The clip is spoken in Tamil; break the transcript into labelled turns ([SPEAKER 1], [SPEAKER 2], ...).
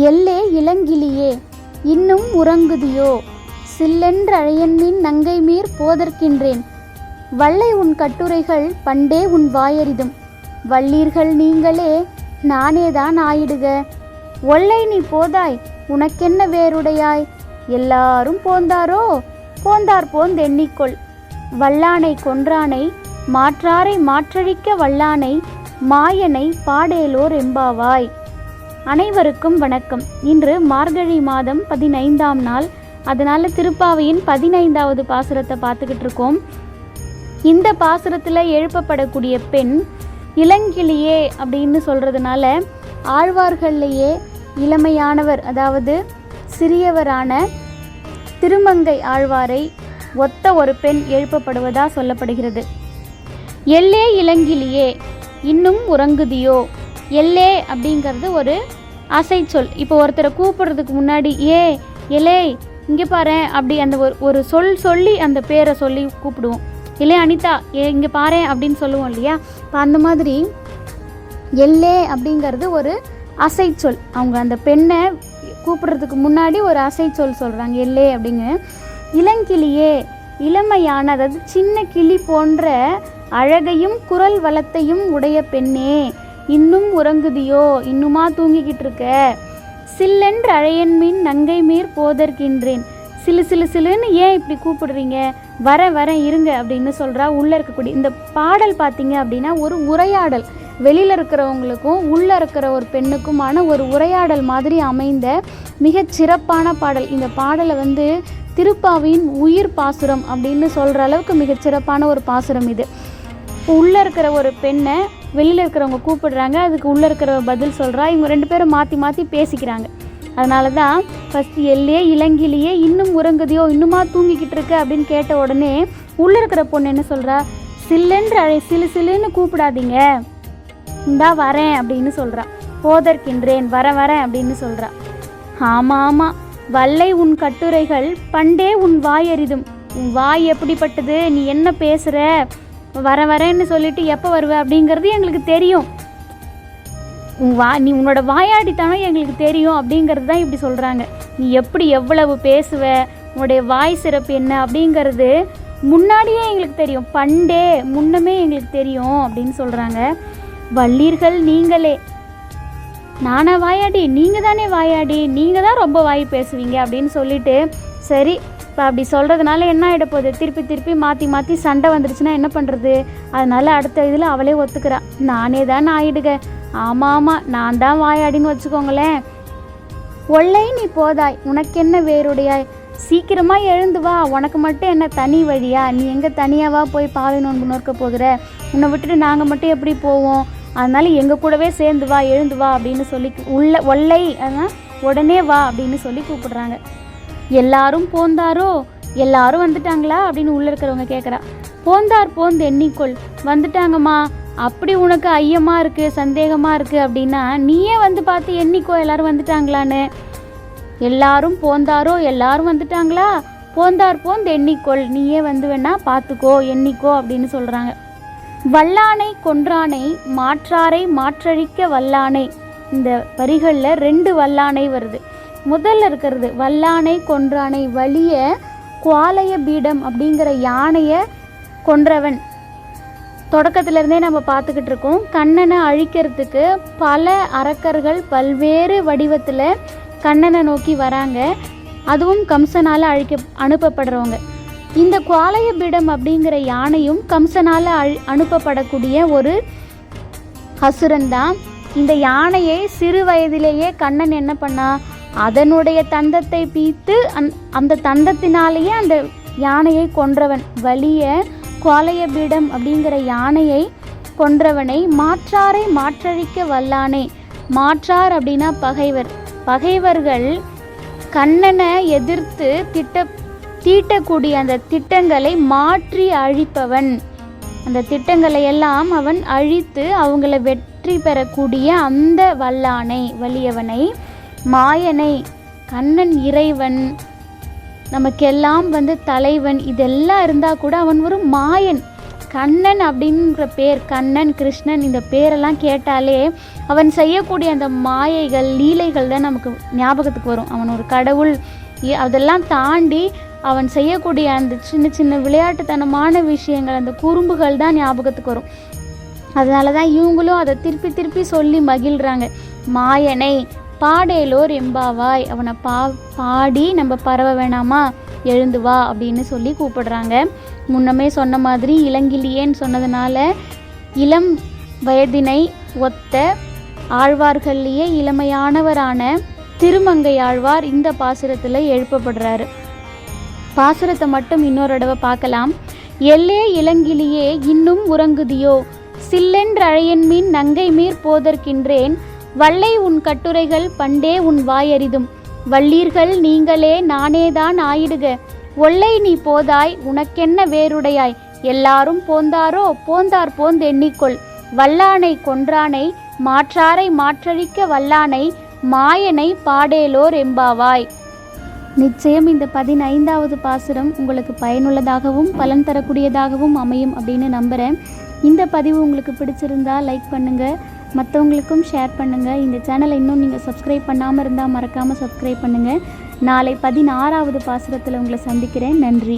[SPEAKER 1] எல்லே இளங்கிளியே இன்னும் உறங்குதியோ, சில்லென்ற அழையன்மின் நங்கை மீர் போதற்கின்றேன். வல்லை உன் கட்டுரைகள் பண்டே உன் வாயறிதும், வல்லீர்கள் நீங்களே நானேதான் ஆயிடுக. ஒல்லை நீ போதாய் உனக்கென்ன வேறுடையாய், எல்லாரும் போந்தாரோ போந்தார் போந்தெண்ணிக்கொள். வல்லானை கொன்றானை மாற்றாரை மாற்றழிக்க வல்லானை, மாயனை பாடேலோர் எம்பாவாய். அனைவருக்கும் வணக்கம். இன்று மார்கழி மாதம் 15ஆம் நாள். அதனால் திருப்பாவையின் 15வது பாசுரத்தை பார்த்துக்கிட்டு இருக்கோம். இந்த பாசுரத்தில் எழுப்பப்படக்கூடிய பெண் இளங்கிளியே அப்படின்னு சொல்கிறதுனால ஆழ்வார்கள்லேயே இளமையானவர், அதாவது சிறியவரான திருமங்கை ஆழ்வாரை ஒத்த ஒரு பெண் எழுப்பப்படுவதா சொல்லப்படுகிறது. எல்லே இளங்கிளியே இன்னும் உறங்குதியோ. எல்லே அப்படிங்கிறது ஒரு அசை சொல். இப்போ ஒருத்தரை கூப்பிடுறதுக்கு முன்னாடி எலே இங்கே பாரு அப்படி அந்த ஒரு சொல் சொல்லி அந்த பேரை சொல்லி கூப்பிடுவோம். இல்லை அனிதா இங்கே பாரு அப்படின்னு சொல்லுவோம் இல்லையா. இப்போ அந்த மாதிரி எல்லே அப்படிங்கிறது ஒரு அசை சொல். அவங்க அந்த பெண்ணை கூப்பிடுறதுக்கு முன்னாடி ஒரு அசை சொல் சொல்கிறாங்க எல்லே அப்படிங்க. இளங்கிளியே இளமையான, அதாவது சின்ன கிளி போன்ற அழகையும் குரல் வளத்தையும் உடைய பெண்ணே, இன்னும் உறங்குதியோ, இன்னுமா தூங்கிக்கிட்டு இருக்க. சில்லென்று அழையன்மின் நங்கை மீர் போதற்கின்றேன். சிலு சிலு சிலுன்னு ஏன் இப்படி கூப்பிடுறீங்க, வரேன் இருங்க அப்படின்னு சொல்கிறா. உள்ளே இருக்கக்கூடிய இந்த பாடல் பார்த்தீங்க அப்படின்னா ஒரு உரையாடல், வெளியில் இருக்கிறவங்களுக்கும் உள்ளே இருக்கிற ஒரு பெண்ணுக்குமான ஒரு உரையாடல் மாதிரி அமைந்த மிகச் சிறப்பான பாடல். இந்த பாடலை திருப்பாவின் உயிர் பாசுரம் அப்படின்னு சொல்கிற அளவுக்கு மிகச்சிறப்பான ஒரு பாசுரம் இது. உள்ளே இருக்கிற ஒரு பெண்ணை வெளியில் இருக்கிறவங்க கூப்பிடுறாங்க, அதுக்கு உள்ளே இருக்கிற பதில் சொல்கிறா. இவங்க ரெண்டு பேரும் மாற்றி மாற்றி பேசிக்கிறாங்க. அதனால தான் ஃபஸ்ட்டு எல்லே இளங்கிளியே இன்னும் உறங்குதியோ, இன்னுமா தூங்கிக்கிட்டு இருக்க அப்படின்னு கேட்ட உடனே உள்ளே இருக்கிற பொண்ணு என்ன சொல்கிறா, சில்லென்று சிலு சிலுன்னு கூப்பிடாதீங்க, இந்தா வரேன் அப்படின்னு சொல்கிறா. போதற்கின்றேன் வரேன் அப்படின்னு சொல்கிறா. ஆமாம், வல்லை உன் கட்டுரைகள் பண்டே உன் வாயறிதும். உன் வாய் எப்படிப்பட்டது, நீ என்ன பேசுகிற, வரேன்னு சொல்லிட்டு எப்போ வருவ அப்படிங்கிறது எங்களுக்கு தெரியும். நீ உன்னோட வாயாடித்தானோ எங்களுக்கு தெரியும் அப்படிங்கிறது தான் இப்படி சொல்கிறாங்க. நீ எப்படி எவ்வளவு பேசுவ, உன்னுடைய வாய் சிறப்பு என்ன அப்படிங்கிறது முன்னாடியே எங்களுக்கு தெரியும், பண்டே முன்னமே எங்களுக்கு தெரியும் அப்படின்னு சொல்கிறாங்க. வல்லீர்கள் நீங்களே, நானா வாயாடி, நீங்கள் தானே வாயாடி, நீங்கள் தான் ரொம்ப வாய் பேசுவீங்க அப்படின்னு சொல்லிட்டு, சரி இப்போ அப்படி சொல்கிறதுனால என்ன ஆகிட போகுது, திருப்பி மாற்றி சண்டை வந்துருச்சுன்னா என்ன பண்ணுறது. அதனால் அடுத்த இதில் அவளே ஒத்துக்கிறா, நானே தான் ஆயிடுக. ஆமாம் நான் தான் வாயாடின்னு வச்சுக்கோங்களேன். ஒல்லை நீ போதாய் உனக்கு என்ன வேறுடையாய், சீக்கிரமாக எழுந்து வா, உனக்கு மட்டும் என்ன தனி வழியா, நீ எங்கே தனியாவா போய் பாவை நோன்பு நோக்க போகிற, உன்னை விட்டுட்டு நாங்கள் மட்டும் எப்படி போவோம், அதனால் எங்கள் கூடவே சேர்ந்து வா, எழுந்து வா அப்படின்னு சொல்லி ஒல்லை அதான் உடனே வா அப்படின்னு சொல்லி கூப்பிடுறாங்க. எல்லாரும் போந்தாரோ, எல்லாரும் வந்துட்டாங்களா அப்படின்னு உள்ளே இருக்கிறவங்க கேட்குறா. போந்தார் போந்து எண்ணிக்கொள், வந்துட்டாங்கம்மா, அப்படி உனக்கு ஐயமாக இருக்குது சந்தேகமாக இருக்குது அப்படின்னா நீயே பார்த்து எண்ணிக்கோ எல்லாரும் வந்துட்டாங்களான்னு. எல்லாரும் போந்தாரோ, எல்லாரும் வந்துட்டாங்களா, போந்தார் போந்து எண்ணிக்கொள், நீயே வேணா பார்த்துக்கோ எண்ணிக்கோ அப்படின்னு சொல்கிறாங்க. வல்லானை கொன்றானை மாற்றாரை மாற்றழிக்க வல்லானை. இந்த வரிகளில் 2 வல்லானை வருது. முதல்ல இருக்கிறது வல்லானை கொன்றானை, வலிய குவாலய பீடம் அப்படிங்கிற யானையை கொன்றவன். தொடக்கத்திலேருந்தே நம்ம பார்த்துக்கிட்டு இருக்கோம். கண்ணனை அழிக்கிறதுக்கு பல அரக்கர்கள் பல்வேறு வடிவத்தில் கண்ணனை நோக்கி வராங்க. அதுவும் கம்சனால் அனுப்பப்படுறவங்க. இந்த குவாலய பீடம் அப்படிங்கிற யானையும் கம்சனால் அனுப்பப்படக்கூடிய ஒரு அசுரன் தான். இந்த யானையை சிறு வயதிலேயே கண்ணன் என்ன பண்ணா, அதனுடைய தந்தத்தை பீத்து அந்த தந்தத்தினாலேயே அந்த யானையை கொன்றவன். வலிய குவாலய பீடம் அப்படிங்கிற யானையை கொன்றவனை மாற்றாரை மாற்றழிக்க வல்லானே. மாற்றார் அப்படின்னா பகைவர். பகைவர்கள் கண்ணனை எதிர்த்து தீட்டக்கூடிய அந்த திட்டங்களை மாற்றி அழிப்பவன். அந்த திட்டங்களை எல்லாம் அவன் அழித்து அவங்கள வெற்றி பெறக்கூடிய அந்த வல்லானை, வலியவனை. மாயனை, கண்ணன் இறைவன், நமக்கெல்லாம் தலைவன், இதெல்லாம் இருந்தால் கூட அவன் ஒரு மாயன். கண்ணன் அப்படின்ற பேர், கண்ணன், கிருஷ்ணன் இந்த பேரெல்லாம் கேட்டாலே அவன் செய்யக்கூடிய அந்த மாயைகள், லீலைகள் தான் நமக்கு ஞாபகத்துக்கு வரும். அவன் ஒரு கடவுள், அதெல்லாம் தாண்டி அவன் செய்யக்கூடிய அந்த சின்ன சின்ன விளையாட்டுத்தனமான விஷயங்கள், அந்த குறும்புகள் தான் ஞாபகத்துக்கு வரும். அதனால தான் இவங்களும் அதை திருப்பி திருப்பி சொல்லி மகிழ்கிறாங்க. மாயனை பாடேலோர் எம்பாவாய், அவனை பாடி நம்ம பரவ வேணாமா, எழுந்து வா அப்படின்னு சொல்லி கூப்பிடுறாங்க. முன்னமே சொன்ன மாதிரி இளங்கிலியேன்னு சொன்னதுனால இளம் வயதினை ஒத்த ஆழ்வார்கள்லேயே இளமையானவரான திருமங்கை ஆழ்வார் இந்த பாசுரத்தில் எழுப்பப்படுறாரு. பாசுரத்தை மட்டும் இன்னொரு தடவை பார்க்கலாம். எல்லே இளங்கிலியே இன்னும் உறங்குதியோ, சில்லென்றழையன்மீன் நங்கை மீர் போதற்கின்றேன், வல்லை உன் கட்டுரைகள் பண்டே உன் வாயறிதும், வள்ளீர்கள் நீங்களே நானேதான் ஆயிடுக, ஒல்லை நீ போதாய் உனக்கென்ன வேறுடையாய், எல்லாரும் போந்தாரோ போந்தார் போந்தெண்ணிக்கொள், வல்லானை கொன்றானை மாற்றாரை மாற்றழிக்க வல்லானை, மாயனை பாடேலோர் எம்பாவாய். நிச்சயம் இந்த 15வது பாசுரம் உங்களுக்கு பயனுள்ளதாகவும் பலன் தரக்கூடியதாகவும் அமையும் அப்படின்னு நம்புகிறேன். இந்த பதிவு உங்களுக்கு பிடிச்சிருந்தா லைக் பண்ணுங்கள், மற்றவங்களுக்கும் ஷேர் பண்ணுங்கள். இந்த சேனலை இன்னும் நீங்கள் சப்ஸ்கிரைப் பண்ணாமல் இருந்தால் மறக்காமல் சப்ஸ்கிரைப் பண்ணுங்கள். நாளை 16வது பாசுரத்தில் உங்களை சந்திக்கிறேன். நன்றி.